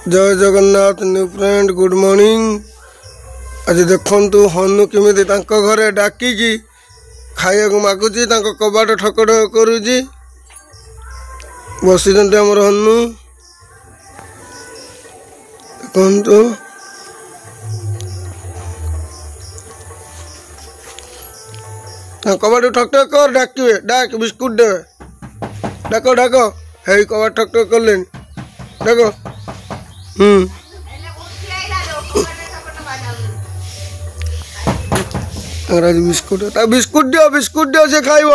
जय Jagannath new friend good morning. आज देखु हनु केमी घरे डाकिकी खाया मागुची कबाट ठक ठक करुची बसी आमर हनु देखु कबाट ठक ठक कर डाकिए डाक बिस्कुट दे डाक डाक है कबाट ठक ठक कर डाक बिस्कुट बिस्कुट दियो से खाइब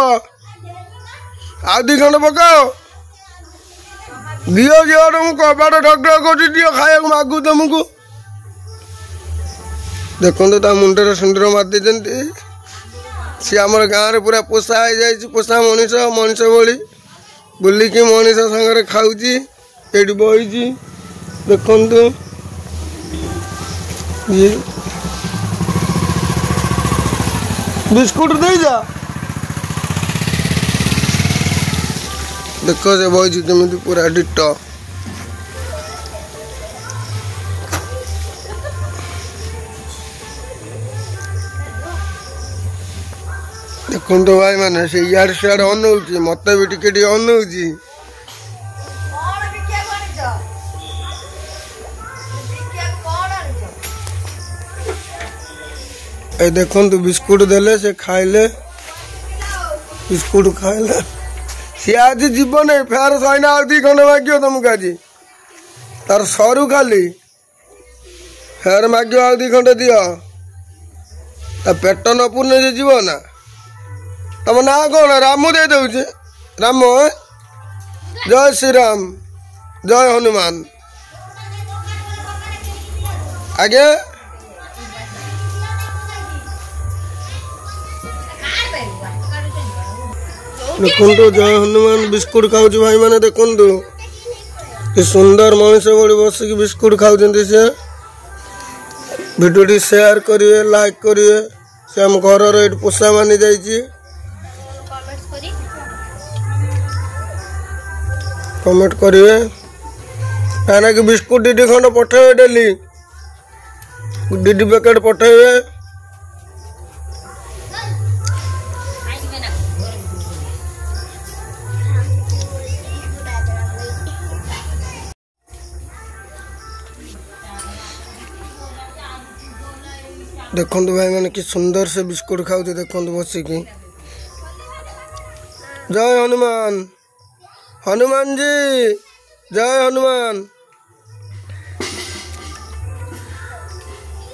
आ दी खंड पकाओ दियो जो कबाट ठक ठक कर दियो खाया मागु तुमको देखो मुंडर सुंदर मारी सी आम गाँव पूरा पोषा हो जाए पोषा मनीष मनीष भाई बुलिकी मनीष सागर खाऊँ ये बही देखु ये बिस्कुट दे जा देख से बही केमी पूरा डिट देखु भाई मैंने से इाड़ सियाड़ अनौची मत भी टिके अनौची ए देखु बिस्कुट देले से खाइले बिस्कुट खाइले सी आज जीव नहीं फेर सैना आ दी खंड माग्यो तुमको आज तार सरू खाली फेर माग्यो आ दी खंड दियो पेट न पुरने से जीव ना तुम ना कौन रामू दे दे राम जय श्री राम जय हनुमान आगे देखु जय हनुमान बिस्कुट खाऊ भाई मैंने देखु सुंदर मनीष बड़ी बसिक बिस्कुट खाऊ से भिडियो शेयर करिए लाइक करिए से आम घर पोषा मानी जाइए कमेंट करिए कहना कि बिस्कुट दीदी खंड पठेबे डेली दीदी पैकेट पठेबे देखु भाई मैंने कि सुंदर से बिस्कुट खाऊ देखु बसिकी जय हनुमान हनुमान जी जय हनुमान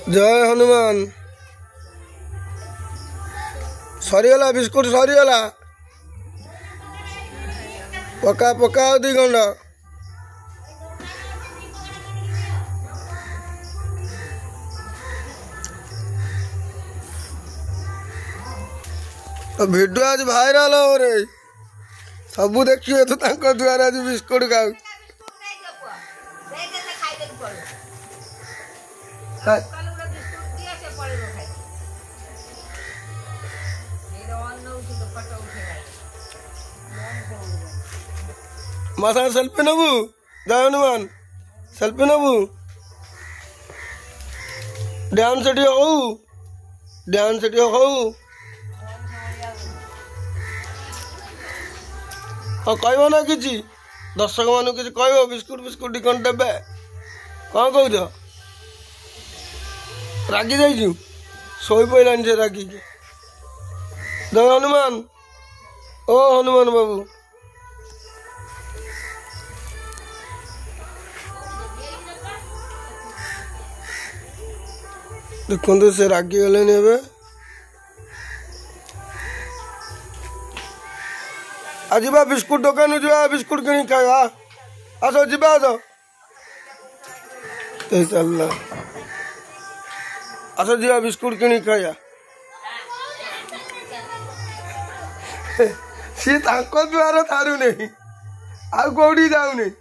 जय हनुमान सरीगला बिस्कुट सरीगला पका पका दी खंड भिडियो आज भाइराल हो रे सबू देखिए तो द्वारा आज बिस्कुट खाऊ मसा सेल्फी नबू जय हनुमान सेल्फी नबू डांस हो हाँ कह ना कि दर्शक मान कि कह बिस्कुट बिस्कुट कौन देवे कौन कौच रागी जाइए शोई पड़ानी से रागी जय हनुमान ओ हनुमान बाबू देखु से रागी गले आज बा बिस्कुट दुकान जा बिस्कुट किणी खावा आस जा चल आस जा बिस्कुट किणी खाया सी द्वार थारू नहीं आ कौटी जाऊ नहीं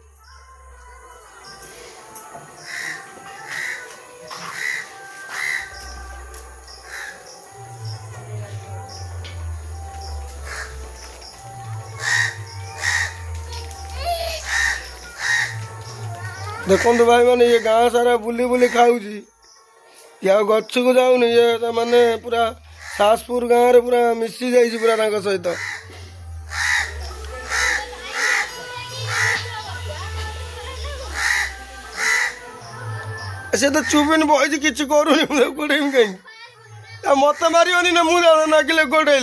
देखो भाई मैंने ये गाँ सारा बुली बुली खाऊँगी ये गच को जाऊनी ये माने पूरा सासपुर गाँव रे पूरा मिसी जाइए पूरा सहित से तो चुपिन बही कि करूनी गोड़ेमी कहीं मत मारे ना मुझे नागिले गोड़े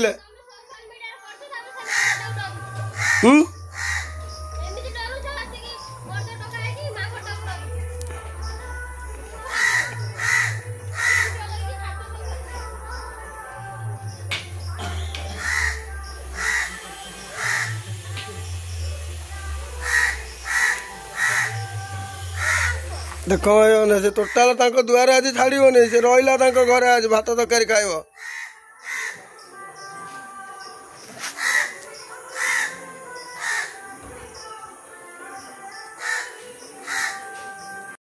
देख से टोटाल दुआरे आज छाड़बनी से रहा घर आज भात तरकारी खाइब।